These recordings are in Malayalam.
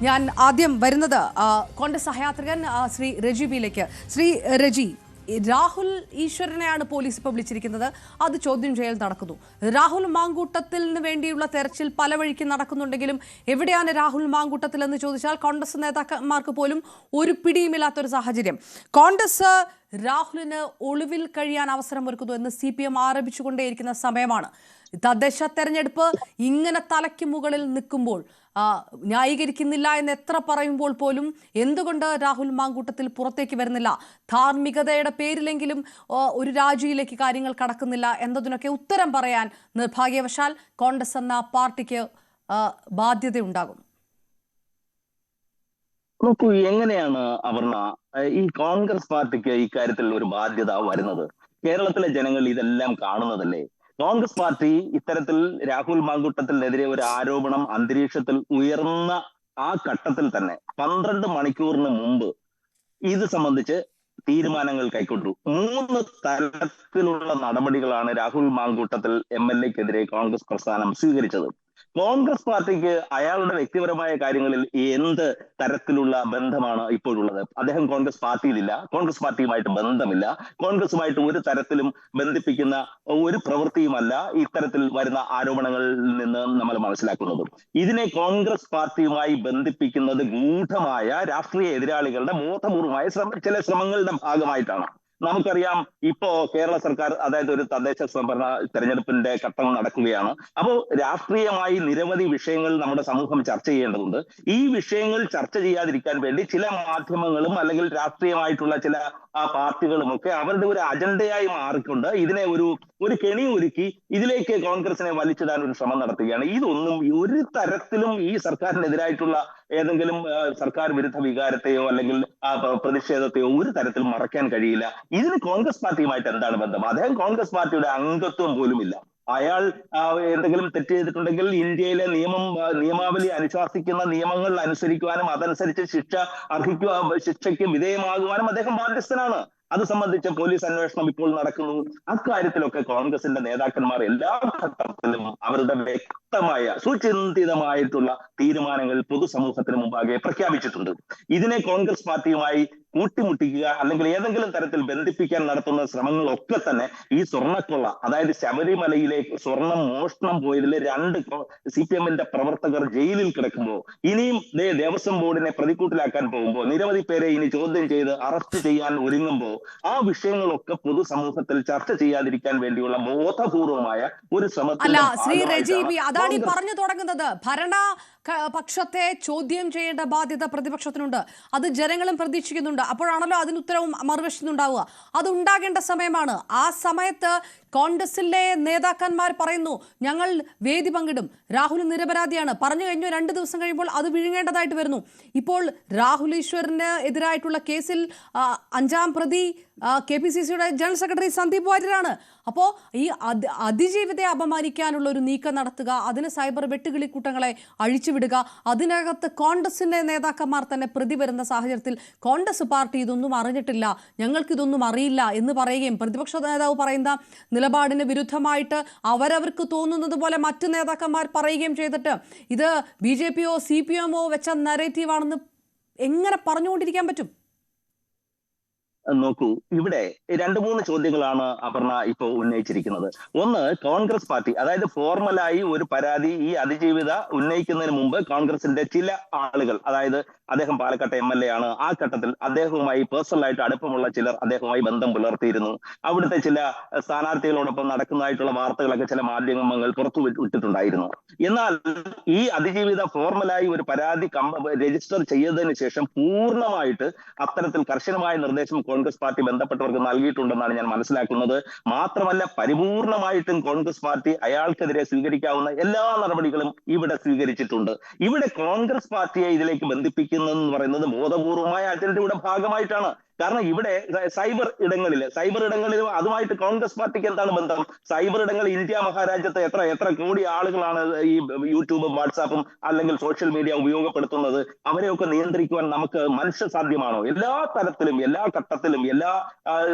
ഞാൻ ആദ്യം വരുന്നത് കോൺഗ്രസ് സഹയാത്രികൻ ശ്രീ രജി ബിയിലേക്ക്. ശ്രീ രജി, രാഹുൽ ഈശ്വരനെയാണ് പോലീസ് ഇപ്പോൾ വിളിച്ചിരിക്കുന്നത്. അത് ചോദ്യം ചെയ്യൽ നടക്കുന്നു. രാഹുൽ മാങ്കൂട്ടത്തിന് വേണ്ടിയുള്ള തെരച്ചിൽ പല വഴിക്ക് നടക്കുന്നുണ്ടെങ്കിലും എവിടെയാണ് രാഹുൽ മാങ്കൂട്ടത്തിൽ എന്ന് ചോദിച്ചാൽ കോൺഗ്രസ് നേതാക്കന്മാർക്ക് പോലും ഒരു പിടിയുമില്ലാത്തൊരു സാഹചര്യം. കോൺഗ്രസ് രാഹുലിന് ഒളിവിൽ കഴിയാൻ അവസരമൊരുക്കുന്നു എന്ന് CPM ആരോപിച്ചുകൊണ്ടേയിരിക്കുന്ന സമയമാണ്. തദ്ദേശ തെരഞ്ഞെടുപ്പ് ഇങ്ങനെ തലയ്ക്ക് മുകളിൽ നിൽക്കുമ്പോൾ ന്യായീകരിക്കുന്നില്ല എന്ന് എത്ര പറയുമ്പോൾ പോലും എന്തുകൊണ്ട് രാഹുൽ മാങ്കൂട്ടത്തിൽ പുറത്തേക്ക് വരുന്നില്ല? ധാർമ്മികതയുടെ പേരിലെങ്കിലും ഒരു രാജിയിലേക്ക് കാര്യങ്ങൾ കടക്കുന്നില്ല എന്നതിനൊക്കെ ഉത്തരം പറയാൻ നിർഭാഗ്യവശാൽ കോൺഗ്രസ് എന്ന പാർട്ടിക്ക് ബാധ്യതയുണ്ടാകും. നോക്കൂ, എങ്ങനെയാണ് അപർണ ഈ കോൺഗ്രസ് പാർട്ടിക്ക് ഇക്കാര്യത്തിൽ ഒരു ബാധ്യത വരുന്നത്? കേരളത്തിലെ ജനങ്ങൾ ഇതെല്ലാം കാണുന്നതല്ലേ? കോൺഗ്രസ് പാർട്ടി ഇത്തരത്തിൽ രാഹുൽ മാങ്കൂട്ടത്തിനെതിരെ ഒരു ആരോപണം അന്തരീക്ഷത്തിൽ ഉയർന്ന ആ ഘട്ടത്തിൽ തന്നെ 12 മണിക്കൂറിന് മുമ്പ് ഇത് സംബന്ധിച്ച് തീരുമാനങ്ങൾ കൈക്കൊണ്ടു. 3 തരത്തിലുള്ള നടപടികളാണ് രാഹുൽ മാങ്കൂട്ടത്തിൽ MLA-ക്കെതിരെ കോൺഗ്രസ് പ്രസ്ഥാനം സ്വീകരിച്ചത്. കോൺഗ്രസ് പാർട്ടിക്ക് അയാളുടെ വ്യക്തിപരമായ കാര്യങ്ങളിൽ എന്ത് തരത്തിലുള്ള ബന്ധമാണ് ഇപ്പോഴുള്ളത്? അദ്ദേഹം കോൺഗ്രസ് പാർട്ടിയിലില്ല, കോൺഗ്രസ് പാർട്ടിയുമായിട്ട് ബന്ധമില്ല, കോൺഗ്രസുമായിട്ട് ഒരു തരത്തിലും ബന്ധിപ്പിക്കുന്ന ഒരു പ്രവൃത്തിയുമല്ല ഇത്തരത്തിൽ വരുന്ന ആരോപണങ്ങളിൽ നിന്ന് നമ്മൾ മനസ്സിലാക്കുന്നത്. ഇതിനെ കോൺഗ്രസ് പാർട്ടിയുമായി ബന്ധിപ്പിക്കുന്നത് ഗൂഢമായ രാഷ്ട്രീയ എതിരാളികളുടെ ബോധപൂർവമായ ചില ശ്രമങ്ങളുടെ ഭാഗമായിട്ടാണ്. നമുക്കറിയാം, ഇപ്പോ കേരള സർക്കാർ, അതായത് ഒരു തദ്ദേശ സ്വയംഭരണ തെരഞ്ഞെടുപ്പിന്റെ ഘട്ടം നടക്കുകയാണ്. അപ്പോൾ രാഷ്ട്രീയമായി നിരവധി വിഷയങ്ങൾ നമ്മുടെ സമൂഹം ചർച്ച ചെയ്യേണ്ടതുണ്ട്. ഈ വിഷയങ്ങൾ ചർച്ച ചെയ്യാതിരിക്കാൻ വേണ്ടി ചില മാധ്യമങ്ങളും അല്ലെങ്കിൽ രാഷ്ട്രീയമായിട്ടുള്ള ചില പാർട്ടികളും ഒക്കെ അവരുടെ ഒരു അജണ്ടയായി മാറിക്കൊണ്ട് ഇതിനെ ഒരു കെണി ഒരുക്കി ഇതിലേക്ക് കോൺഗ്രസിനെ വലിച്ചിടാൻ ഒരു ശ്രമം നടത്തുകയാണ്. ഇതൊന്നും ഒരു തരത്തിലും ഈ സർക്കാരിനെതിരായിട്ടുള്ള ഏതെങ്കിലും സർക്കാർ വിരുദ്ധ വികാരത്തെയോ അല്ലെങ്കിൽ പ്രതിഷേധത്തെയോ ഒരു തരത്തിലും മറയ്ക്കാൻ കഴിയില്ല. ഇതിന് കോൺഗ്രസ് പാർട്ടിയുമായിട്ട് എന്താണ് ബന്ധം? അദ്ദേഹം കോൺഗ്രസ് പാർട്ടിയുടെ അംഗത്വം പോലുമില്ല. അയാൾ എന്തെങ്കിലും തെറ്റ് ചെയ്തിട്ടുണ്ടെങ്കിൽ ഇന്ത്യയിലെ നിയമാവലി അനുശാസിക്കുന്ന നിയമങ്ങൾ അനുസരിക്കുവാനും അതനുസരിച്ച് ശിക്ഷയ്ക്ക് വിധേയമാകുവാനും അദ്ദേഹം ബാധ്യസ്ഥനാണ്. അത് സംബന്ധിച്ച് പോലീസ് അന്വേഷണം ഇപ്പോൾ നടക്കുന്നു. അക്കാര്യത്തിലൊക്കെ കോൺഗ്രസിന്റെ നേതാക്കന്മാർ എല്ലാ ഘട്ടത്തിലും അവരുടെ വ്യക്തമായ സുചിന്തിതമായിട്ടുള്ള തീരുമാനങ്ങൾ പൊതുസമൂഹത്തിന് മുമ്പാകെ പ്രഖ്യാപിച്ചിട്ടുണ്ട്. ഇതിനെ കോൺഗ്രസ് പാർട്ടിയുമായി കൂട്ടിമുട്ടിക്കുക അല്ലെങ്കിൽ ഏതെങ്കിലും തരത്തിൽ ബന്ധിപ്പിക്കാൻ നടത്തുന്ന ശ്രമങ്ങളൊക്കെ തന്നെ ഈ സ്വർണ്ണക്കൊള്ള, അതായത് ശബരിമലയിലേക്ക് സ്വർണം മോഷണം പോയതിൽ 2 CPM-ന്റെ പ്രവർത്തകർ ജയിലിൽ കിടക്കുമ്പോൾ, ഇനിയും ദേവസ്വം ബോർഡിനെ പ്രതിക്കൂട്ടിലാക്കാൻ പോകുമ്പോൾ, നിരവധി പേരെ ഇനി ചോദ്യം ചെയ്ത് അറസ്റ്റ് ചെയ്യാൻ ഒരുങ്ങുമ്പോൾ ആ വിഷയങ്ങളൊക്കെ പൊതുസമൂഹത്തിൽ ചർച്ച ചെയ്യാതിരിക്കാൻ വേണ്ടിയുള്ള ബോധപൂർവമായ ഒരു ശ്രമത്തിൽ ശ്രീ രജി ബി അതാണ് ഈ പറഞ്ഞു തുടങ്ങുന്നത്. ഭരണ പക്ഷത്തെ ചോദ്യം ചെയ്യേണ്ട ബാധ്യത പ്രതിപക്ഷത്തിനുണ്ട്. അത് ജനങ്ങളും പ്രതീക്ഷിക്കുന്നുണ്ട്. അപ്പോഴാണല്ലോ അതിന് ഉത്തരവും മറുവശത്തുണ്ടാവുക. അത് ഉണ്ടാകേണ്ട സമയമാണ്. ആ സമയത്ത് കോൺഗ്രസിലെ നേതാക്കന്മാർ പറയുന്നു, ഞങ്ങൾ വേദി പങ്കിടും, രാഹുൽ നിരപരാധിയാണ് പറഞ്ഞു കഴിഞ്ഞു. 2 ദിവസം കഴിയുമ്പോൾ അത് വിഴുങ്ങേണ്ടതായിട്ട് വരുന്നു. ഇപ്പോൾ രാഹുൽ ഈശ്വറിന് എതിരായിട്ടുള്ള കേസിൽ 5ാം പ്രതി KPCC-യുടെ ജനറൽ സെക്രട്ടറി സന്ദീപ് വാര്യരാണ്. അപ്പോൾ ഈ അതിജീവിതയെ അപമാനിക്കാനുള്ള ഒരു നീക്കം നടത്തുക, അതിന് സൈബർ വെട്ടുകിളിക്കൂട്ടങ്ങളെ അഴിച്ചുവിടുക, അതിനകത്ത് കോൺഗ്രസിന്റെ നേതാക്കന്മാർ തന്നെ പ്രതി വരുന്ന സാഹചര്യത്തിൽ കോൺഗ്രസ് പാർട്ടി ഇതൊന്നും അറിഞ്ഞിട്ടില്ല, ഞങ്ങൾക്കിതൊന്നും അറിയില്ല എന്ന് പറയുകയും പ്രതിപക്ഷ നേതാവ് പറയുന്ന നിലപാടിന് വിരുദ്ധമായിട്ട് അവരവർക്ക് തോന്നുന്നത് പോലെ മറ്റു നേതാക്കന്മാർ പറയുകയും ചെയ്തിട്ട് ഇത് BJP-യോ CPM-ഓ വെച്ച നരേറ്റീവാണെന്ന് എങ്ങനെ പറഞ്ഞുകൊണ്ടിരിക്കാൻ പറ്റും? നോക്കൂ, ഇവിടെ 2-3 ചോദ്യങ്ങളാണ് അപർണ ഇപ്പോൾ ഉന്നയിച്ചിരിക്കുന്നത്. ഒന്ന്, കോൺഗ്രസ് പാർട്ടി, അതായത് ഫോർമലായി ഒരു പരാതി ഈ അതിജീവിത ഉന്നയിക്കുന്നതിന് മുമ്പ് കോൺഗ്രസിന്റെ ചില ആളുകൾ, അതായത് അദ്ദേഹം പാലക്കാട്ടെ MLA ആണ്, ആ ഘട്ടത്തിൽ അദ്ദേഹവുമായി പേഴ്സണലായിട്ട് അടുപ്പമുള്ള ചിലർ അദ്ദേഹവുമായി ബന്ധം പുലർത്തിയിരുന്നു. അവിടുത്തെ ചില സ്ഥാനാർത്ഥികളോടൊപ്പം നടക്കുന്നതായിട്ടുള്ള വാർത്തകളൊക്കെ ചില മാധ്യമങ്ങൾ പുറത്തു വിട്ടിട്ടുണ്ടായിരുന്നു. എന്നാൽ ഈ അതിജീവിത ഫോർമലായി ഒരു പരാതി രജിസ്റ്റർ ചെയ്തതിനു ശേഷം പൂർണ്ണമായിട്ട് അത്തരത്തിൽ കർശനമായ നിർദ്ദേശം കോൺഗ്രസ് പാർട്ടി ബന്ധപ്പെട്ടവർക്ക് നൽകിയിട്ടുണ്ടെന്നാണ് ഞാൻ മനസ്സിലാക്കുന്നത്. മാത്രമല്ല, പരിപൂർണമായിട്ടും കോൺഗ്രസ് പാർട്ടി അയാൾക്കെതിരെ സ്വീകരിക്കാവുന്ന എല്ലാ നടപടികളും ഇവിടെ സ്വീകരിച്ചിട്ടുണ്ട്. ഇവിടെ കോൺഗ്രസ് പാർട്ടിയെ ഇതിലേക്ക് ബന്ധിപ്പിക്കുന്നതെന്ന് പറയുന്നത് ബോധപൂർവമായ അജണ്ടയുടെ ഭാഗമായിട്ടാണ്. കാരണം ഇവിടെ സൈബർ ഇടങ്ങളിലും അതുമായിട്ട് കോൺഗ്രസ് പാർട്ടിക്ക് എന്താണ് ബന്ധം? സൈബർ ഇടങ്ങൾ ഇന്ത്യ മഹാരാജ്യത്ത് എത്ര എത്ര കോടി ആളുകളാണ് ഈ യൂട്യൂബും വാട്സാപ്പും അല്ലെങ്കിൽ സോഷ്യൽ മീഡിയ ഉപയോഗപ്പെടുത്തുന്നത്. അവരെയൊക്കെ നിയന്ത്രിക്കുവാൻ നമുക്ക് മനുഷ്യ സാധ്യമാണോ? എല്ലാ തരത്തിലും എല്ലാ ഘട്ടത്തിലും എല്ലാ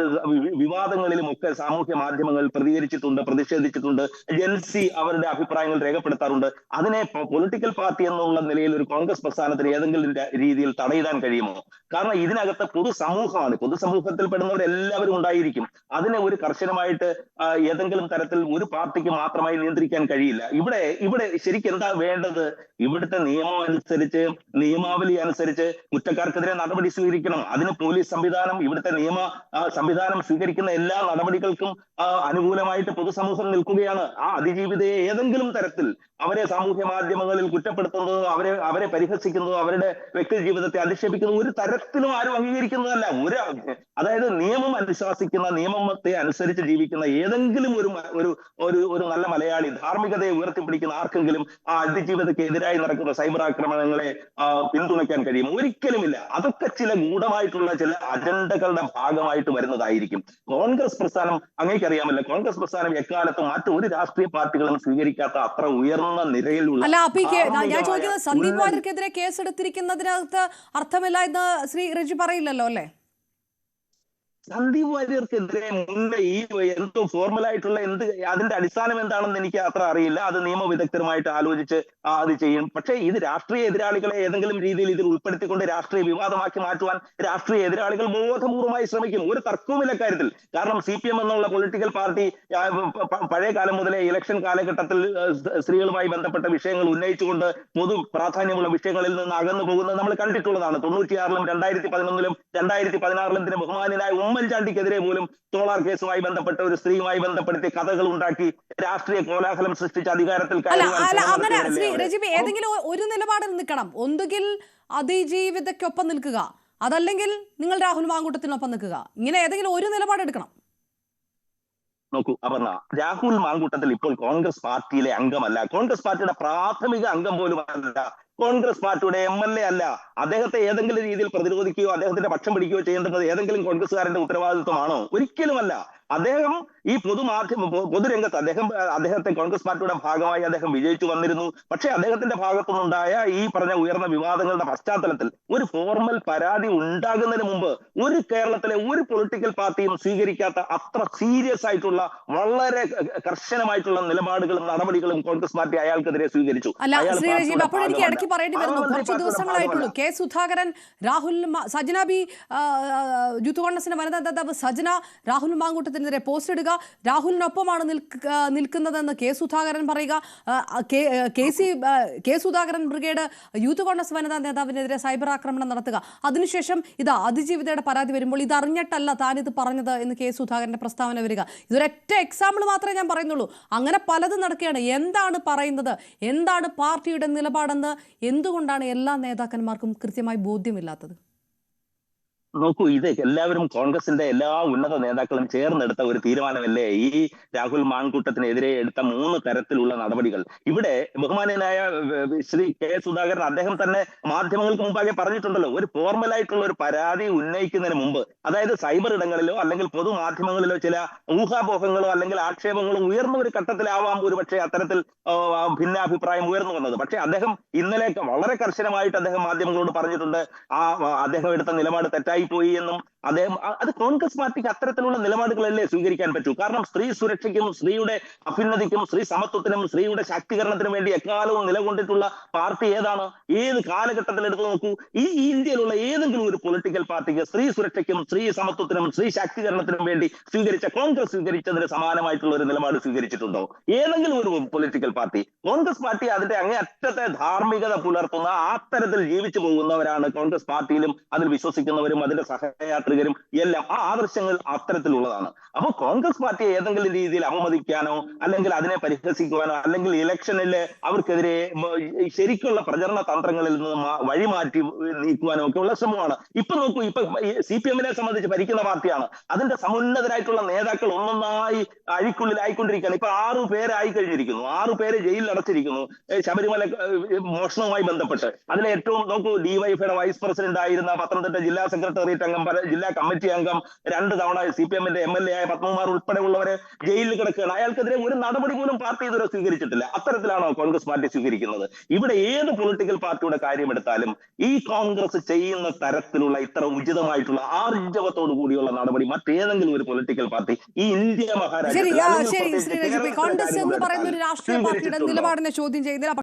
വിവാദങ്ങളിലും ഒക്കെ സാമൂഹ്യ മാധ്യമങ്ങൾ പ്രതികരിച്ചിട്ടുണ്ട്, പ്രതിഷേധിച്ചിട്ടുണ്ട്. ജെൻസി അവരുടെ അഭിപ്രായങ്ങൾ രേഖപ്പെടുത്താറുണ്ട്. അതിനെ പൊളിറ്റിക്കൽ പാർട്ടി എന്നുള്ള നിലയിൽ ഒരു കോൺഗ്രസ് പ്രസ്ഥാനത്തിന് ഏതെങ്കിലും രീതിയിൽ തടയിടാൻ കഴിയുമോ? കാരണം ഇതിനകത്ത് പൊതുസമൂഹമാണ്, പൊതുസമൂഹത്തിൽ പെടുന്നവരെല്ലാവരും ഉണ്ടായിരിക്കും. അതിനെ ഒരു കർശനമായിട്ട് ഏതെങ്കിലും തരത്തിൽ ഒരു പാർട്ടിക്ക് മാത്രമായി നിയന്ത്രിക്കാൻ കഴിയില്ല. ഇവിടെ ശരിക്കും എന്താ വേണ്ടത്? ഇവിടുത്തെ നിയമം അനുസരിച്ച്, നിയമാവലി അനുസരിച്ച് കുറ്റക്കാർക്കെതിരെ നടപടി സ്വീകരിക്കണം. അതിന് പോലീസ് സംവിധാനം, ഇവിടുത്തെ നിയമ സംവിധാനം സ്വീകരിക്കുന്ന എല്ലാ നടപടികൾക്കും അനുകൂലമായിട്ട് പൊതുസമൂഹം നിൽക്കുകയാണ്. ആ അതിജീവിതയെ ഏതെങ്കിലും തരത്തിൽ അവരെ സാമൂഹ്യ മാധ്യമങ്ങളിൽ കുറ്റപ്പെടുത്തുന്നതോ അവരെ പരിഹസിക്കുന്നതോ അവരുടെ വ്യക്തി ജീവിതത്തെ അധിക്ഷേപിക്കുന്നതോ ഒരു തരത്തിലും ആരും അംഗീകരിക്കുന്നതല്ല. അതായത് നിയമം അനുശാസിക്കുന്ന, നിയമത്തെ അനുസരിച്ച് ജീവിക്കുന്ന ഏതെങ്കിലും ഒരു നല്ല മലയാളി, ധാർമ്മികതയെ ഉയർത്തിപ്പിടിക്കുന്ന ആർക്കെങ്കിലും ആ അതിജീവിതക്കെതിരായി നടക്കുന്ന സൈബർ ആക്രമണങ്ങളെ പിന്തുണയ്ക്കാൻ കഴിയും? ഒരിക്കലുമില്ല. അതൊക്കെ ചില ഗൂഢമായിട്ടുള്ള ചില അജണ്ടകളുടെ ഭാഗമായിട്ട് വരുന്നതായിരിക്കും. കോൺഗ്രസ് പ്രസ്ഥാനം, അങ്ങേക്കറിയാമല്ലോ, കോൺഗ്രസ് പ്രസ്ഥാനം എക്കാലത്തും മറ്റൊരു രാഷ്ട്രീയ പാർട്ടികളും സ്വീകരിക്കാത്ത അത്ര ഉയർന്ന നിരയിലുള്ള. അല്ല, ഞാൻ ചോദിക്കുന്നത് സന്ദീപ് വാര്യർക്കെതിരെ കേസെടുത്തിരിക്കുന്നതിനകത്ത് അർത്ഥമില്ല എന്ന് ശ്രീ റെജി പറയില്ലല്ലോ അല്ലേ? സന്ദീപ് വാര്യർക്കെതിരെ മുന്നേ ഈ എന്തോ ഫോർമലായിട്ടുള്ള അതിന്റെ അടിസ്ഥാനം എന്താണെന്ന് എനിക്ക് അത്ര അറിയില്ല. അത് നിയമവിദഗ്ധരുമായിട്ട് ആലോചിച്ച് അത് ചെയ്യും. പക്ഷേ ഇത് രാഷ്ട്രീയ എതിരാളികളെ ഏതെങ്കിലും രീതിയിൽ ഇതിൽ ഉൾപ്പെടുത്തിക്കൊണ്ട് രാഷ്ട്രീയ വിവാദമാക്കി മാറ്റുവാൻ രാഷ്ട്രീയ എതിരാളികൾ ബോധപൂർവമായി ശ്രമിക്കും. ഒരു തർക്കവുമില്ല കാര്യത്തിൽ. കാരണം CPM എന്നുള്ള പൊളിറ്റിക്കൽ പാർട്ടി പഴയ കാലം മുതലേ ഇലക്ഷൻ കാലഘട്ടത്തിൽ സ്ത്രീകളുമായി ബന്ധപ്പെട്ട വിഷയങ്ങൾ ഉന്നയിച്ചുകൊണ്ട് പൊതു പ്രാധാന്യമുള്ള വിഷയങ്ങളിൽ നിന്ന് അകന്നു പോകുന്നത് നമ്മൾ കണ്ടിട്ടുള്ളതാണ്. 96-ലും 2011-ലും 2016-ലും ഇതിന് ബഹുമാനായ ഉമ്മൻചാണ്ടിക്കെതിരെ പോലും സോളാർ കേസുമായി ബന്ധപ്പെട്ട ഒരു സ്ത്രീയുമായി ബന്ധപ്പെടുത്തി കഥകൾ ഉണ്ടാക്കി രാഷ്ട്രീയ കോലാഹലം സൃഷ്ടിച്ച് അധികാരത്തിൽ അങ്ങനെ ശ്രീ രജിബി ഏതെങ്കിലും ഒരു നിലപാടിൽ നിൽക്കണം. ഒന്നുകിൽ അതിജീവിതയ്ക്കൊപ്പം നിൽക്കുക, അതല്ലെങ്കിൽ നിങ്ങൾ രാഹുൽ മാങ്കൂട്ടത്തിനൊപ്പം നിൽക്കുക. ഇങ്ങനെ ഏതെങ്കിലും ഒരു നിലപാടെടുക്കണം. നോക്കൂ അപർണ, രാഹുൽ മാങ്കൂട്ടത്തിൽ ഇപ്പോൾ കോൺഗ്രസ് പാർട്ടിയിലെ അംഗമല്ല. കോൺഗ്രസ് പാർട്ടിയുടെ പ്രാഥമിക അംഗം പോലും അല്ല. കോൺഗ്രസ് പാർട്ടിയുടെ MLA അല്ല. അദ്ദേഹത്തെ ഏതെങ്കിലും രീതിയിൽ പ്രതിരോധിക്കുകയോ അദ്ദേഹത്തിന്റെ പക്ഷം പിടിക്കുകയോ ചെയ്യേണ്ടത് ഏതെങ്കിലും കോൺഗ്രസ്സുകാരന്റെ ഉത്തരവാദിത്വമാണോ? ഒരിക്കലുമല്ല. അദ്ദേഹം ഈ പൊതുരംഗത്ത് അദ്ദേഹത്തെ കോൺഗ്രസ് പാർട്ടിയുടെ ഭാഗമായി അദ്ദേഹം വിജയിച്ചു വന്നിരുന്നു. പക്ഷേ അദ്ദേഹത്തിന്റെ ഭാഗത്തുനിന്നുണ്ടായ ഈ പറഞ്ഞ ഉയർന്ന വിവാദങ്ങളുടെ പശ്ചാത്തലത്തിൽ ഒരു ഫോർമൽ പരാതി ഉണ്ടാകുന്നതിന് മുമ്പ് ഒരു കേരളത്തിലെ ഒരു പൊളിറ്റിക്കൽ പാർട്ടിയും സ്വീകരിക്കാത്ത അത്ര സീരിയസ് ആയിട്ടുള്ള വളരെ കർശനമായിട്ടുള്ള നിലപാടുകളും നടപടികളും കോൺഗ്രസ് പാർട്ടി അയാൾക്കെതിരെ സ്വീകരിച്ചു. പറയേണ്ടി വരുന്നു, കുറച്ച് ദിവസങ്ങളായിട്ടുള്ളൂ കെ സുധാകരൻ, രാഹുൽ, സജന ബി, യൂത്ത് കോൺഗ്രസിന്റെ വനിതാ നേതാവ് സജന രാഹുൽ മാങ്കൂട്ടത്തിനെതിരെ പോസ്റ്റ് ഇടുക, രാഹുലിനൊപ്പമാണ് നിൽക്കുന്നതെന്ന് കെ സുധാകരൻ പറയുക, K Sudhakaran brigade youth Congress വനിതാ നേതാവിനെതിരെ സൈബർ ആക്രമണം നടത്തുക. അതിനുശേഷം ഇതാ അതിജീവിതയുടെ പരാതി വരുമ്പോൾ ഇത് അറിഞ്ഞിട്ടല്ല താനിത് പറഞ്ഞത് എന്ന് കെ സുധാകരന്റെ പ്രസ്താവന വരിക. ഇതൊരൊറ്റ എക്സാമ്പിൾ മാത്രമേ ഞാൻ പറയുന്നുള്ളൂ. അങ്ങനെ പലതും നടക്കുകയാണ്. എന്താണ് പറയുന്നത്, എന്താണ് പാർട്ടിയുടെ നിലപാടെന്ന് എന്തുകൊണ്ടാണ് എല്ലാ നേതാക്കന്മാർക്കും കൃത്യമായി ബോധ്യമില്ലാത്തത്? നോക്കൂ, ഇത് എല്ലാവരും കോൺഗ്രസിന്റെ എല്ലാ ഉന്നത നേതാക്കളും ചേർന്നെടുത്ത ഒരു തീരുമാനമല്ലേ ഈ രാഹുൽ മാങ്കൂട്ടത്തിനെതിരെ എടുത്ത 3 തരത്തിലുള്ള നടപടികൾ. ഇവിടെ ബഹുമാന്യനായ ശ്രീ കെ സുധാകരൻ അദ്ദേഹം തന്നെ മാധ്യമങ്ങൾക്ക് മുമ്പാകെ പറഞ്ഞിട്ടുണ്ടല്ലോ, ഒരു ഫോർമലായിട്ടുള്ള ഒരു പരാതി ഉന്നയിക്കുന്നതിന് മുമ്പ്, അതായത് സൈബർ ഇടങ്ങളിലോ അല്ലെങ്കിൽ പൊതുമാധ്യമങ്ങളിലോ ചില ഊഹാപോഹങ്ങളോ അല്ലെങ്കിൽ ആക്ഷേപങ്ങളോ ഉയർന്ന ഒരു ഘട്ടത്തിലാവാം ഒരുപക്ഷെ അത്തരത്തിൽ ഭിന്നാഭിപ്രായം ഉയർന്നു വന്നത്. പക്ഷെ അദ്ദേഹം ഇന്നലെ വളരെ കർശനമായിട്ട് അദ്ദേഹം മാധ്യമങ്ങളോട് പറഞ്ഞിട്ടുണ്ട് അദ്ദേഹം എടുത്ത നിലപാട് തെറ്റായി പോയി എന്നും. അദ്ദേഹം അത് കോൺഗ്രസ് പാർട്ടിക്ക് അത്തരത്തിലുള്ള നിലപാടുകളല്ലേ സ്വീകരിക്കാൻ പറ്റൂ. കാരണം സ്ത്രീ സുരക്ഷയ്ക്കും സ്ത്രീയുടെ അഭ്യുന്നതിക്കും സ്ത്രീ സമത്വത്തിനും സ്ത്രീയുടെ ശാക്തീകരണത്തിനും വേണ്ടി എക്കാലവും നിലകൊണ്ടിട്ടുള്ള പാർട്ടി ഏതാണ്? ഏത് കാലഘട്ടത്തിൽ എടുത്തു നോക്കൂ, ഈ ഇന്ത്യയിലുള്ള ഏതെങ്കിലും ഒരു പൊളിറ്റിക്കൽ പാർട്ടിക്ക് സ്ത്രീ സുരക്ഷയ്ക്കും സ്ത്രീ സമത്വത്തിനും സ്ത്രീ ശാക്തീകരണത്തിനും വേണ്ടി കോൺഗ്രസ് സ്വീകരിച്ചതിന് സമാനമായിട്ടുള്ള ഒരു നിലപാട് സ്വീകരിച്ചിട്ടുണ്ടോ ഏതെങ്കിലും ഒരു പൊളിറ്റിക്കൽ പാർട്ടി? കോൺഗ്രസ് പാർട്ടി അതിന്റെ അങ്ങേയറ്റത്തെ ധാർമ്മികത പുലർത്തുന്ന അത്തരത്തിൽ ജീവിച്ചു പോകുന്നവരാണ് കോൺഗ്രസ് പാർട്ടിയിലും അതിൽ വിശ്വസിക്കുന്നവരും അതിന്റെ സഹയാത്രികരും എല്ലാം. ആ ആദർശങ്ങൾ അത്തരത്തിലുള്ളതാണ്. അപ്പൊ കോൺഗ്രസ് പാർട്ടിയെ ഏതെങ്കിലും രീതിയിൽ അവമതിക്കാനോ അല്ലെങ്കിൽ അതിനെ പരിഹസിക്കുവാനോ അല്ലെങ്കിൽ ഇലക്ഷനിൽ അവർക്കെതിരെ ശരിക്കുള്ള പ്രചരണ തന്ത്രങ്ങളിൽ നിന്ന് വഴിമാറ്റി നീക്കുവാനോ ഒക്കെ ഉള്ള ശ്രമമാണ്. ഇപ്പൊ നോക്കൂ, ഇപ്പൊ CPM-നെ സംബന്ധിച്ച് ഭരിക്കുന്ന പാർട്ടിയാണ്. അതിന്റെ സമുന്നതരായിട്ടുള്ള നേതാക്കൾ ഒന്നൊന്നായി അഴിക്കുള്ളിലായിക്കൊണ്ടിരിക്കുകയാണ്. ഇപ്പൊ 6 പേരായി കഴിഞ്ഞിരിക്കുന്നു, 6 പേര് ജയിലിൽ അടച്ചിരിക്കുന്നു ശബരിമല മോഷണവുമായി ബന്ധപ്പെട്ട്. അതിലെ ഏറ്റവും നോക്കൂ, DYFIയുടെ വൈസ് പ്രസിഡന്റ് ആയിരുന്ന, പത്തനംതിട്ട ജില്ലാ സെക്രട്ടറി സെക്രട്ടേറിയറ്റ് അംഗം, ജില്ലാ കമ്മിറ്റി അംഗം, 2 തവണ CPM-ന്റെ MLA ആയ പത്മകുമാർ ഉൾപ്പെടെയുള്ളവരെ ജയിലിൽ കിടക്കുകയാണ്. അയാൾക്കെതിരെ ഒരു നടപടി പോലും പാർട്ടി ഇതുവരെ സ്വീകരിച്ചിട്ടില്ല. അത്തരത്തിലാണോ കോൺഗ്രസ് പാർട്ടി സ്വീകരിക്കുന്നത്? ഇവിടെ ഏത് പൊളിറ്റിക്കൽ പാർട്ടിയുടെ കാര്യം എടുത്താലും ഈ കോൺഗ്രസ് ചെയ്യുന്ന തരത്തിലുള്ള ഇത്ര ഉചിതമായിട്ടുള്ള ആർജവത്തോടു കൂടിയുള്ള നടപടി മറ്റേതെങ്കിലും ഒരു പൊളിറ്റിക്കൽ പാർട്ടി ഈ ഇന്ത്യ ശരി മഹാരാജ്യത്തിൽ ശരി ശ്രീ രജി, കോൺഗ്രസ് എന്ന് പറയുന്ന ഒരു രാഷ്ട്രീയ പാർട്ടിയുടെ നിലപാടിനെ ചോദ്യം ചെയ്യുന്നില്ല.